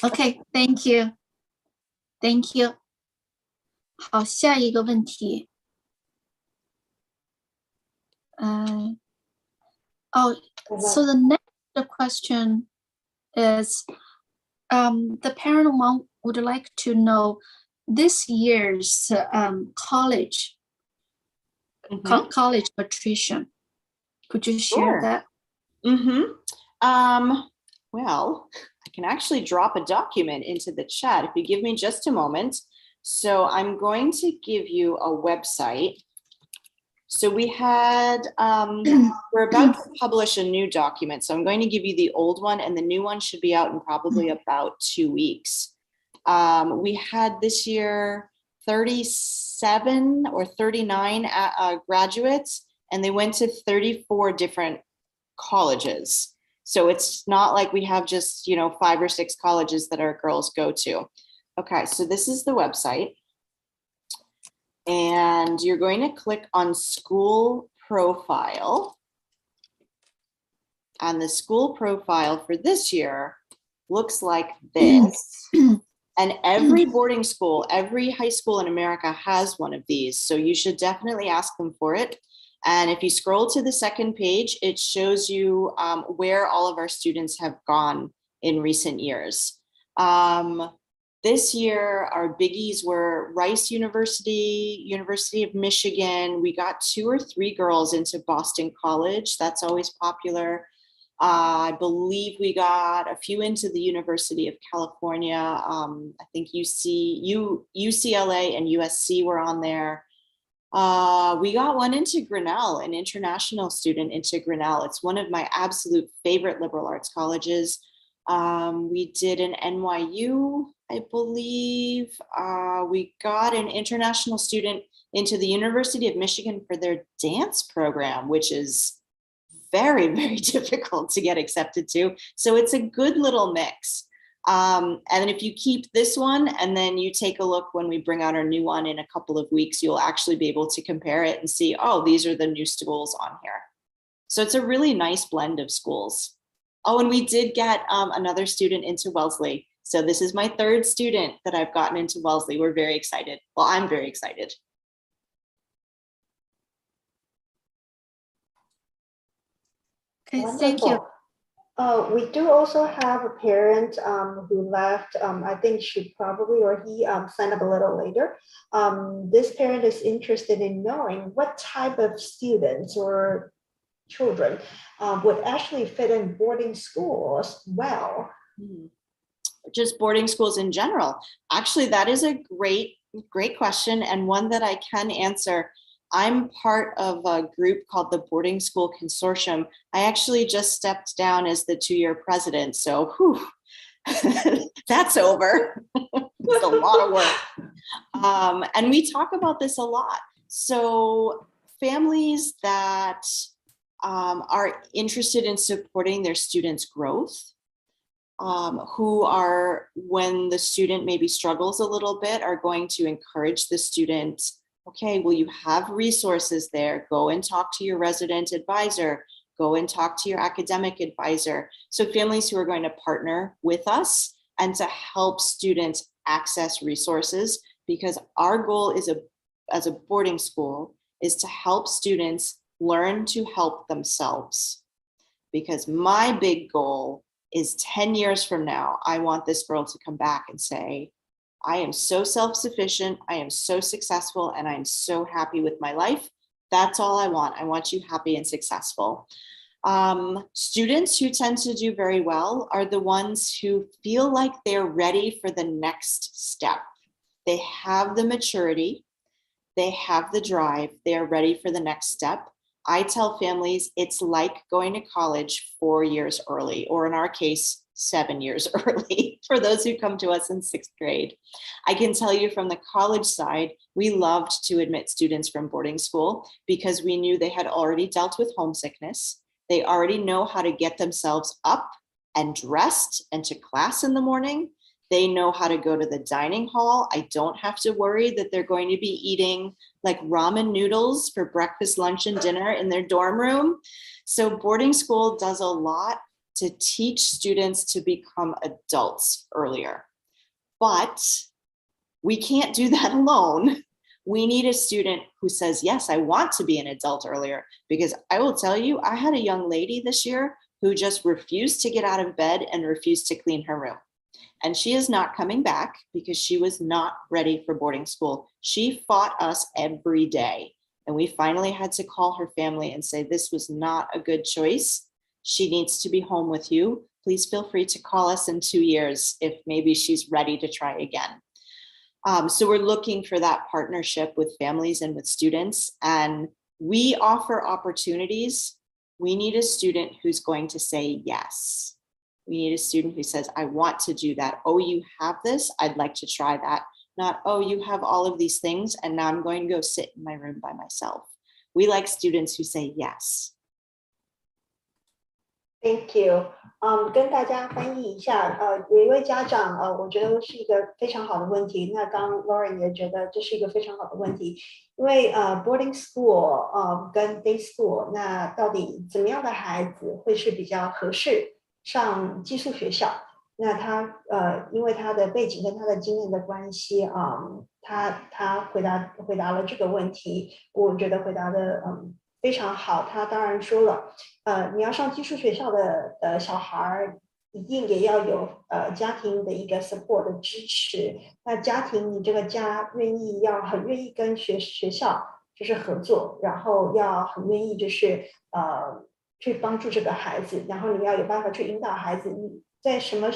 Okay, thank you. Thank you. 好，下一个问题。So the next question is, the parent would like to know this year's college attrition. Could you share Sure. that? Well, I can actually drop a document into the chat if you give me just a moment. So I'm going to give you a website. So we had, we're about to publish a new document. So I'm going to give you the old one, and the new one should be out in probably about 2 weeks. We had this year 37 or 39 graduates, and they went to 34 different colleges. So it's not like we have just, 5 or 6 colleges that our girls go to. Okay, so this is the website. And you're going to click on school profile. And the school profile for this year looks like this. And every boarding school, every high school in America has one of these. So you should definitely ask them for it. And if you scroll to the second page, it shows you where all of our students have gone in recent years. This year, our biggies were Rice University, University of Michigan. We got 2 or 3 girls into Boston College. That's always popular. I believe we got a few into the University of California. I think UCLA and USC were on there. We got one into Grinnell, an international student into Grinnell. It's one of my absolute favorite liberal arts colleges. We did an NYU, I believe. We got an international student into the University of Michigan for their dance program, which is very, very difficult to get accepted to. So it's a good little mix. And then if you keep this one and then you take a look when we bring out our new one in a couple of weeks, you'll actually be able to compare it and see, oh, these are the new schools on here. So it's a really nice blend of schools. Oh, and we did get another student into Wellesley. So this is my 3rd student that I've gotten into Wellesley. We're very excited. Well, I'm very excited. Okay, thank you. We do also have a parent who left. I think she probably or he signed up a little later. This parent is interested in knowing what type of students or children would actually fit in boarding schools well. Just boarding schools in general. Actually, that is a great question, and one that I can answer. I'm part of a group called the Boarding School Consortium. I actually just stepped down as the 2-year president. So that's over. It's a lot of work. And we talk about this a lot. So families that are interested in supporting their students' growth, who are, when the student maybe struggles a little bit, are going to encourage the student, okay, well, you have resources there. Go and talk to your resident advisor. Go and talk to your academic advisor. So families who are going to partner with us and to help students access resources, because our goal is as a boarding school is to help students learn to help themselves. Because my big goal is 10 years from now, I want this girl to come back and say, I am so self-sufficient, I am so successful, and I'm so happy with my life. That's all I want. I want you happy and successful. Students who tend to do very well are the ones who feel like they're ready for the next step. They have the maturity, they have the drive, they are ready for the next step. I tell families it's like going to college 4 years early, or in our case, 7 years early for those who come to us in 6th grade. I can tell you from the college side, we loved to admit students from boarding school because we knew they had already dealt with homesickness. They already know how to get themselves up and dressed and to class in the morning. They know how to go to the dining hall. I don't have to worry that they're going to be eating like ramen noodles for breakfast, lunch, and dinner in their dorm room. So boarding school does a lot to teach students to become adults earlier. But we can't do that alone. We need a student who says, yes, I want to be an adult earlier, because I will tell you, I had a young lady this year who just refused to get out of bed and refused to clean her room. And she is not coming back because she was not ready for boarding school. She fought us every day. And we finally had to call her family and say, this was not a good choice. She needs to be home with you. Please feel free to call us in 2 years if maybe she's ready to try again. So we're looking for that partnership with families and with students. And we offer opportunities. We need a student who's going to say yes. We need a student who says, I want to do that. Oh, you have this? I'd like to try that. Not, oh, you have all of these things and now I'm going to go sit in my room by myself. We like students who say yes. Thank you. 跟大家翻译一下，有一位家长，我觉得是一个非常好的问题。那刚 Lauren 也觉得这是一个非常好的问题，因为boarding school 跟 day school， 那到底怎么样的孩子会是比较合适上寄宿学校？那他因为他的背景跟他的经验的关系他回答了这个问题，我觉得回答的非常好。他当然说了，你要上寄宿学校的小孩一定也要有家庭的一个 support 的支持。那家庭你这个家很愿意跟学校就是合作，然后要很愿意就是去帮助这个孩子，然后你要有办法去引导孩子，你在什么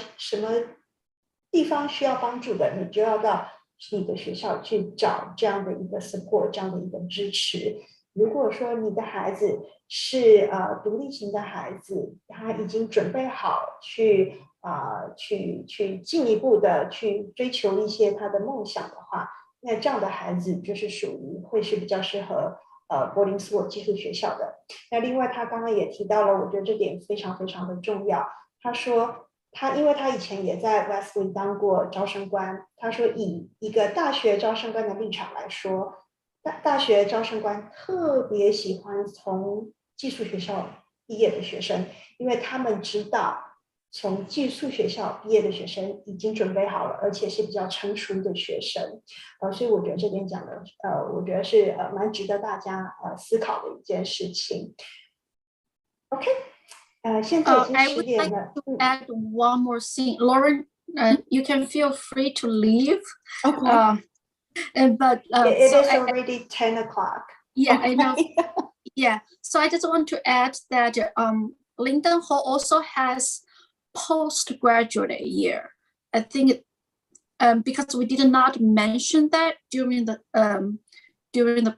地方需要帮助的，你就要到你的学校去找这样的一个 support， 这样的一个支持。如果说你的孩子是独立型的孩子，他已经准备好去进一步的去追求一些他的梦想的话，那这样的孩子就是属于会是比较适合boarding school 寄宿学校的。那另外他刚刚也提到了，我觉得这点非常非常的重要。他说因为他以前也在 Wesley 当过招生官，他说以一个大学招生官的立场来说，大学招生官特别喜欢从寄宿学校毕业的学生，因为他们知道从寄宿学校毕业的学生已经准备好了，而且是比较成熟的学生。所以我觉得这点讲的我觉得是蛮值得大家思考的一件事情。OK， 现在已经10点了。I would like to add one more thing. Lauren, you can feel free to leave. Okay. But it is already 10 o'clock. Yeah, okay. I know. Yeah, so I just want to add that Linden Hall also has postgraduate year. I think because we did not mention that during the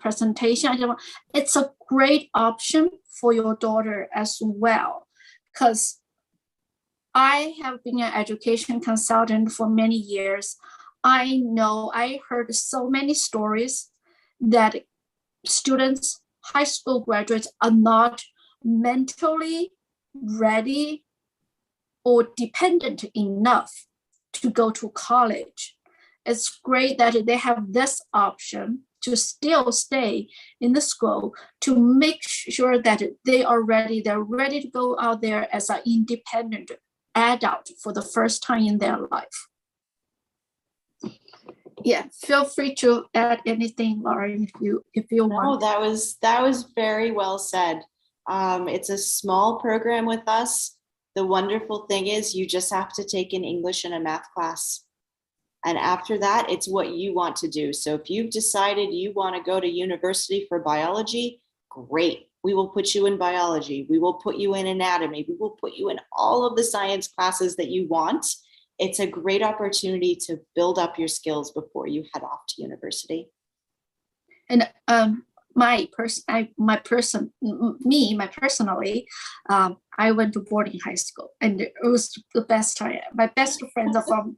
presentation, it's a great option for your daughter as well, because I have been an education consultant for many years. I heard so many stories that students, high school graduates, are not mentally ready or dependent enough to go to college. It's great that they have this option to still stay in the school, to make sure that they're ready to go out there as an independent adult for the first time in their life. Yeah, feel free to add anything, Lauren, if you want. No, that was very well said. It's a small program with us. The wonderful thing is you just have to take an English and a math class. And after that, it's what you want to do. So if you've decided you want to go to university for biology, great. We will put you in biology. We will put you in anatomy. We will put you in all of the science classes that you want. It's a great opportunity to build up your skills before you head off to university. And personally, I went to boarding high school, and it was the best time. My best friends are from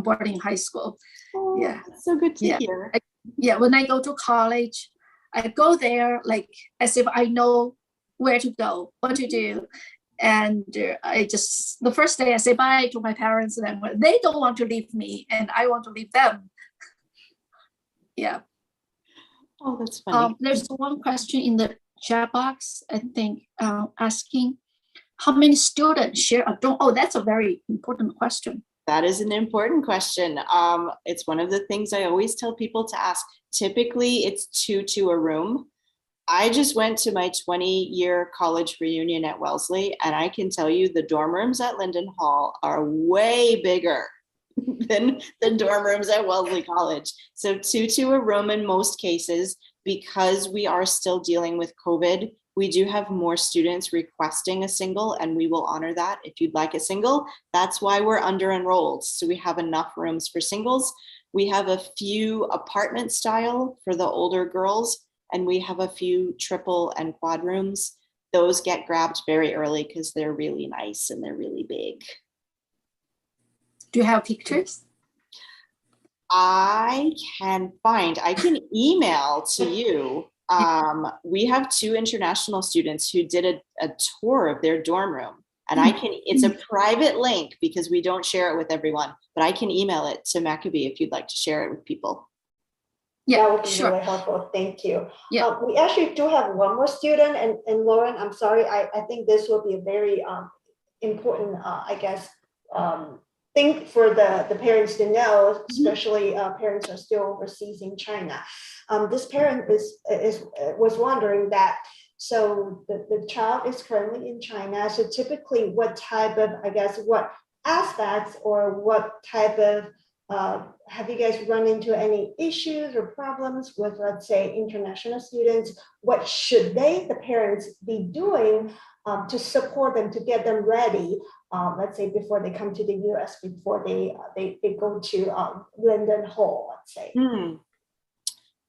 boarding high school. Oh, yeah, that's so good to hear. When I go to college, I go there like as if I know where to go, what to do. And the first day I say bye to my parents, and then they don't want to leave me and I want to leave them. Yeah. Oh, that's funny. There's one question in the chat box, I think, asking how many students share a dorm. Oh, that's a very important question. That is an important question. It's one of the things I always tell people to ask. Typically, it's 2 to a room. I just went to my 20-year college reunion at Wellesley, and I can tell you the dorm rooms at Linden Hall are way bigger than the dorm rooms at Wellesley College. So 2 to a room in most cases, because we are still dealing with COVID. We do have more students requesting a single, and we will honor that. If you'd like a single, that's why we're under enrolled. So we have enough rooms for singles. We have a few apartment style for the older girls, and we have a few triple and quad rooms. Those get grabbed very early because they're really nice and they're really big. Do you have pictures? I can email to you. We have 2 international students who did a tour of their dorm room, and it's a private link because we don't share it with everyone, but I can email it to Maccabee if you'd like to share it with people. Yeah, that would be really helpful. Thank you. Yeah. We actually do have one more student, and Lauren, I'm sorry, I think this will be a very important, thing for the parents to know, especially parents are still overseas in China. This parent was wondering that, so the child is currently in China. So typically, what type of, what aspects or what type of have you guys run into any issues or problems with, let's say, international students? What should the parents, be doing to support them, to get them ready, let's say, before they come to the US, before they go to Linden Hall, let's say?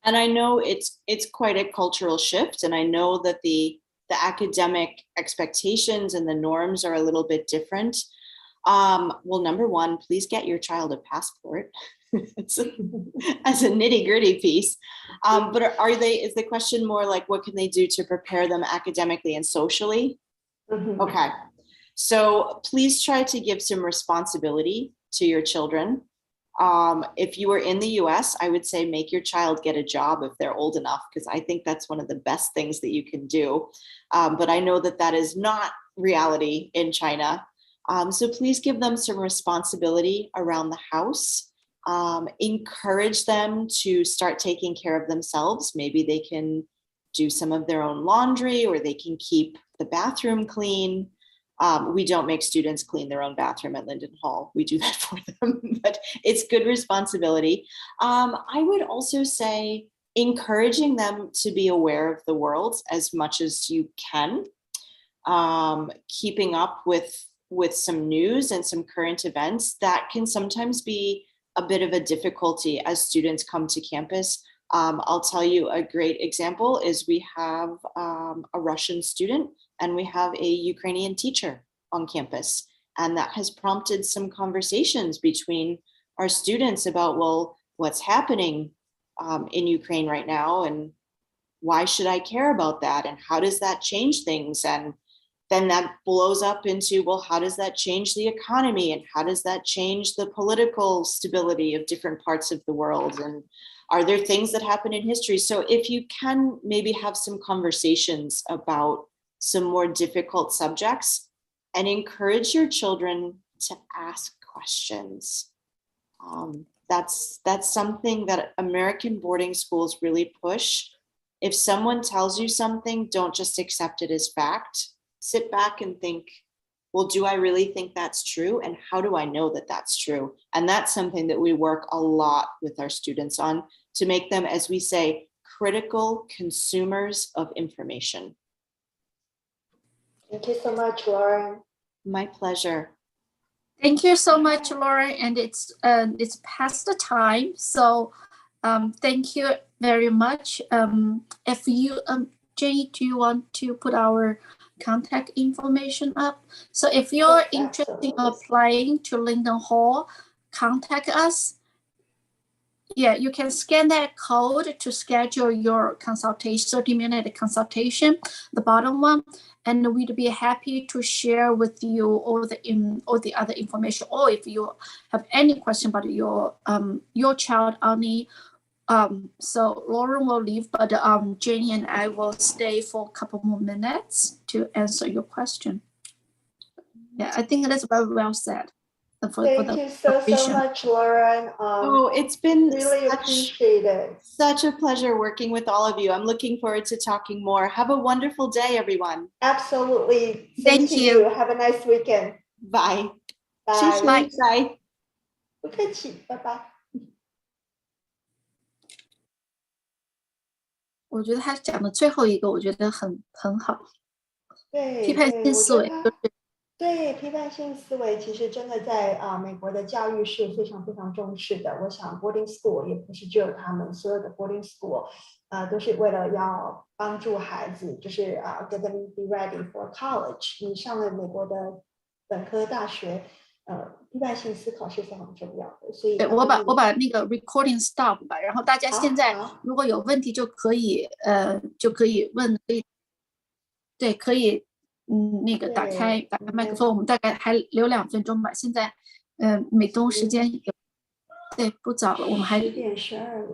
And I know it's quite a cultural shift, and I know that the academic expectations and the norms are a little bit different. Well, number one, please get your child a passport as a nitty-gritty piece. But is the question more like, what can they do to prepare them academically and socially? Okay. So please try to give some responsibility to your children. If you were in the US, I would say make your child get a job if they're old enough, because I think that's one of the best things that you can do. But I know that is not reality in China. So please give them some responsibility around the house. Encourage them to start taking care of themselves. Maybe they can do some of their own laundry, or they can keep the bathroom clean. We don't make students clean their own bathroom at Linden Hall. We do that for them, but it's good responsibility. I would also say encouraging them to be aware of the world as much as you can. Keeping up with some news and some current events that can sometimes be a bit of a difficulty as students come to campus. I'll tell you a great example is we have a Russian student and we have a Ukrainian teacher on campus. And that has prompted some conversations between our students about, well, what's happening in Ukraine right now, and why should I care about that? And how does that change things? And then that blows up into, well, how does that change the economy? And how does that change the political stability of different parts of the world? And are there things that happen in history? So if you can maybe have some conversations about some more difficult subjects, and encourage your children to ask questions. That's something that American boarding schools really push. If someone tells you something, don't just accept it as fact. Sit back and think, well, do I really think that's true? And how do I know that that's true? And that's something that we work a lot with our students on, to make them, as we say, critical consumers of information. Thank you so much, Lauren. My pleasure. Thank you so much, Lauren. And it's past the time, so thank you very much. If you, Jay, do you want to put our contact information up? So if you're interested in applying to Linden Hall, contact us. Yeah, you can scan that code to schedule your consultation, 30-minute consultation, the bottom one, and we'd be happy to share with you all the other information. Or if you have any question about your child only, so Lauren will leave, but Jenny and I will stay for a couple more minutes to answer your question. Yeah, I think that's very well said. for Thank the you so cooperation. much, Lauren. Oh, it's been Really appreciate it. such a pleasure working with all of you. I'm looking forward to talking more. Have a wonderful day, everyone. Absolutely. Same Thank to you. you. Have a nice weekend. Bye. Bye. Bye. 不客气，拜拜。我觉得他讲的最后一个，我觉得很好。对，批判性思维我觉得对批判性思维，其实真的在美国的教育是非常非常重视的。我想 boarding school 也不是只有他们，所有的 boarding school 都是为了要帮助孩子，就是get them be ready for college。你上了美国的本科大学，批判性思考是非常重要的。所以我把那个 recording stop 吧，然后大家现在如果有问题就可以问，对，可以那个打开麦克风，我们大概还留2分钟吧。现在美东时间对不早了，我们还10点12了。